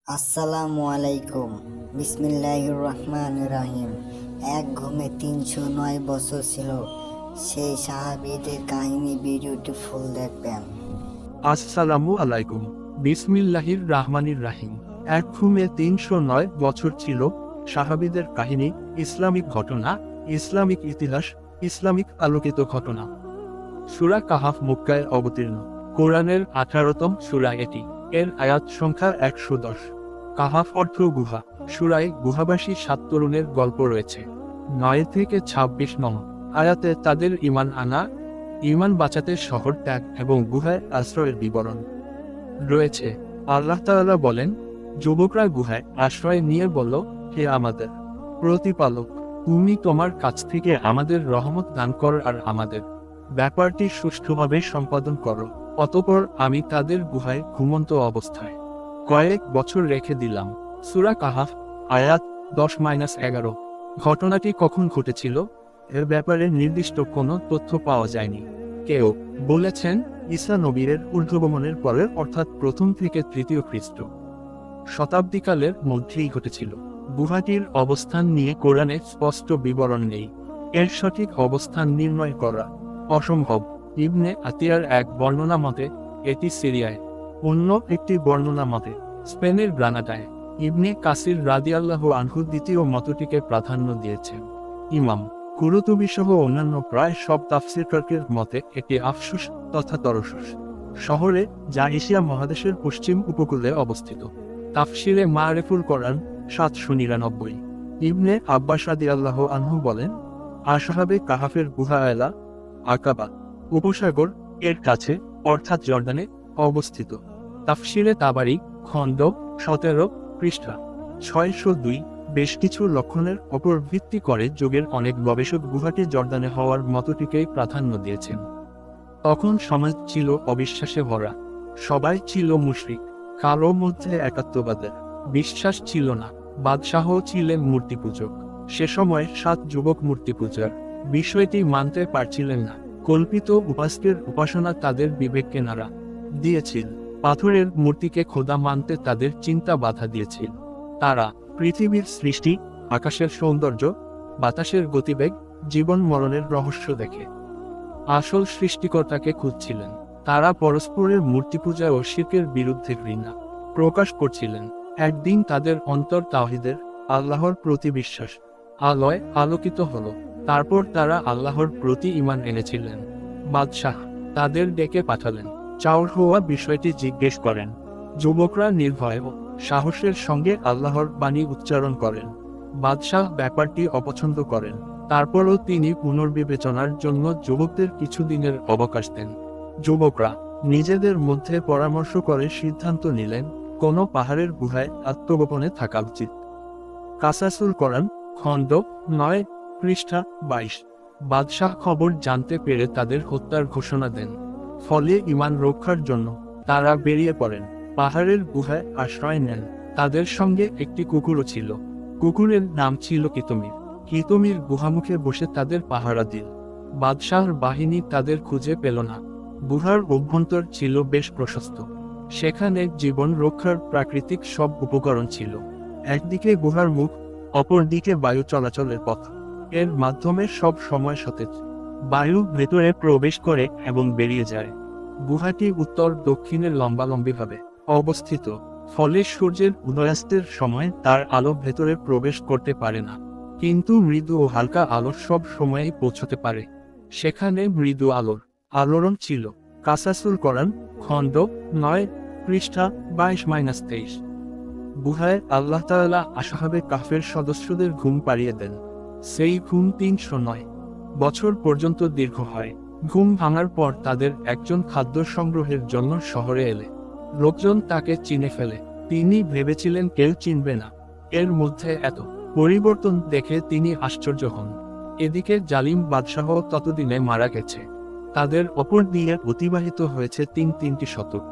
আসসালামু আলাইকুম। বিসমিল্লাহির রহমানির রহিম। এক ঘুমে ৩০৯ বছর ছিল সেই সাহাবীদের কাহিনী। ভিডিওটি ফুল দেখবেন। আসসালামু আলাইকুম। বিসমিল্লাহির রাহমানির রাহিম। এক ঘুমে ৩০৯ বছর ছিল সাহাবীদের কাহিনী। ইসলামিক ঘটনা, ইসলামিক ইতিহাস, ইসলামিক আলোকিত ঘটনা। সূরা কাহাফ মক্কায় অবতীর্ণ। কোরআনের ১৮তম সূরা এটি। এর আয়াত সংখ্যা ১১০। কাহাফ অর্থ গুহা। সূরায় গুহাবাসী ৭ তরুণের গল্প রয়েছে। ৯ থেকে ২৬ নং আয়াতে তাদের ঈমান বাঁচাতে শহর ত্যাগ এবং গুহায় আশ্রয়ের বিবরণ রয়েছে। আল্লাহ তাআলা বলেন, যুবকরা গুহায় আশ্রয় নিয়ে বলল, হে আমাদের প্রতিপালক, তুমি তোমার কাছ থেকে আমাদের রহমত দান করো আর আমাদের ব্যাপারটি সুষ্ঠুভাবে সম্পাদন করো। অতঃপর আমি তাদের গুহায় ঘুমন্ত অবস্থায় কয়েক বছর রেখে দিলাম। সূরা কাহাফ আয়াত 10-11। ঘটনাটি কখন ঘটেছিল এর ব্যাপারে নির্দিষ্ট কোনো তথ্য পাওয়া যায়নি। কেউ বলেছেন ঈসা নবীর ঊর্ধ্বগমনের পরে, অর্থাৎ প্রথম থেকে তৃতীয় খ্রিস্ট শতাব্দীকালের মধ্যেই ঘটেছিল। গুহাটির অবস্থান নিয়ে কোরআনে স্পষ্ট বিবরণ নেই। এর সঠিক অবস্থান নির্ণয় করা অসম্ভব। ইবনে আতিয়ার এক বর্ণনা মতে এটি সিরিয়ায়, অন্য একটি বর্ণনা মতে স্পেনের গ্রানাডায়। ইবনে কাসির রাদিয়াল্লাহু আনহু দ্বিতীয় মতটিকে প্রাধান্য দিয়েছেন। ইমাম কুরতুবী সহ অন্যান্য প্রায় সব তাফসীরকারদের মতে এটি আফসুস তথা তরসুস শহরে, যা এশিয়া মহাদেশের পশ্চিম উপকূলে অবস্থিত। তাফসীরে মাআরিফুল কোরআন ৭৯৯। ইবনে আব্বাস রাদিয়াল্লাহু আনহু বলেন, আসহাবে কাহাফের গুহা এলা আকাবা উপসাগর এর কাছে, অর্থাৎ জর্দানে অবস্থিত। তাফসীরে তাবারি খণ্ড ১৭ পৃষ্ঠা ৬০২। বেশ কিছু লক্ষণের ওপর ভিত্তি করে যুগের অনেক গবেষক গুহাটি জর্দানে হওয়ার মতটিকেই প্রাধান্য দিয়েছেন। তখন সমাজ ছিল অবিশ্বাসে ভরা। সবাই ছিল মুশরিক। কারো মধ্যে একাত্মবাদের বিশ্বাস ছিল না। বাদশাহও ছিলেন মূর্তিপূজক। সে সময় ৭ যুবক মূর্তিপূজার বিষয়টি মানতে পারছিলেন না। কল্পিত উপাস্যের উপাসনা তাদের বিবেককে নাড়া দিয়েছিল। পাথরের মূর্তিকে খোদা মানতে তাদের চিন্তা বাধা দিয়েছিল। তারা পৃথিবীর সৃষ্টি, আকাশের সৌন্দর্য, বাতাসের গতিবেগ, জীবন মরণের রহস্য দেখে আসল সৃষ্টিকর্তাকে খুঁজছিলেন। তারা পরস্পরের মূর্তিপূজা ও শিরকের বিরুদ্ধে ঘৃণা প্রকাশ করছিলেন। একদিন তাদের অন্তর তাওহীদের, আল্লাহর প্রতি বিশ্বাস আলোয় আলোকিত হলো। তারপর তারা আল্লাহর প্রতি ঈমান এনেছিলেন। বাদশাহ তাদের ডেকে পাঠালেন। চাউর হওয়া বিষয়টি জিজ্ঞেস করেন। যুবকরা নির্ভয় ও সাহসের সঙ্গে আল্লাহর বাণী উচ্চারণ করেন। বাদশাহ ব্যাপারটি অপছন্দ করেন। তারপরও তিনি পুনর্বিবেচনার জন্য যুবকদের কিছুদিনের অবকাশ দেন। যুবকরা নিজেদের মধ্যে পরামর্শ করে সিদ্ধান্ত নিলেন, কোনো পাহাড়ের গুহায় আত্মগোপনে থাকা উচিত। কাসাসুল কোরআন খণ্ড ৯ পৃষ্ঠা ২২। বাদশাহ খবর জানতে পেরে তাদের হত্যার ঘোষণা দেন। ফলে ঈমান রক্ষার জন্য তারা বেরিয়ে পড়েন। পাহাড়ের গুহায় আশ্রয় নেন। তাদের সঙ্গে একটি কুকুরও ছিল। কুকুরের নাম ছিল কিতমির। কিতমির গুহামুখে বসে তাদের পাহারা দিল। বাদশাহর বাহিনী তাদের খুঁজে পেল না। গুহার অভ্যন্তর ছিল বেশ প্রশস্ত। সেখানে জীবন রক্ষার প্রাকৃতিক সব উপকরণ ছিল। একদিকে গুহার মুখ, অপরদিকে বায়ু চলাচলের পথ। এর মাধ্যমে সব সময় সতেজ বায়ু ভেতরে প্রবেশ করে এবং বেরিয়ে যায়। গুহাটি উত্তর দক্ষিণে লম্বালম্বিভাবে অবস্থিত। ফলে সূর্যের উদয়াস্তের সময় তার আলো ভেতরে প্রবেশ করতে পারে না, কিন্তু মৃদু ও হালকা আলো সব সময়েই পৌঁছতে পারে। সেখানে মৃদু আলোর আলোড়ন ছিল। কাসাসুল কোরআন খণ্ড ৯ পৃষ্ঠা ২২-২৩। গুহায় আল্লাহ তাআলা আসহাবে কাহফের সদস্যদের ঘুম পাড়িয়ে দেন। সেই ঘুম ৩০৯ বছর পর্যন্ত দীর্ঘ হয়। ঘুম ভাঙার পর তাদের একজন খাদ্য সংগ্রহের জন্য শহরে এলে লোকজন তাকে চিনে ফেলে। তিনি ভেবেছিলেন কেউ চিনবে না। এর মধ্যে এত পরিবর্তন দেখে তিনি আশ্চর্য হন। এদিকে জালিম বাদশাহ ততদিনে মারা গেছে। তাদের ওপর দিয়ে অতিবাহিত হয়েছে তিনটি শতক।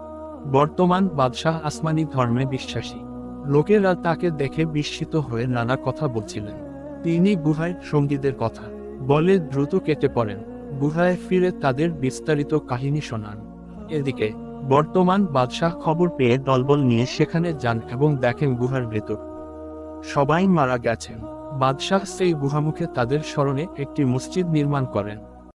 বর্তমান বাদশাহ আসমানি ধর্মে বিশ্বাসী। লোকেরা তাকে দেখে বিস্মিত হয়ে নানা কথা বলছিলেন। তিনি গুহায় সঙ্গীদের কথা বলে দ্রুত কেটে পড়েন। গুহায় ফিরে তাদের বিস্তারিত কাহিনী শোনান। এদিকে বর্তমান বাদশাহ খবর পেয়ে দলবল নিয়ে সেখানে যান এবং দেখেন গুহার ভেতর সবাই মারা গেছেন। বাদশাহ সেই গুহামুখে তাদের স্মরণে একটি মসজিদ নির্মাণ করেন।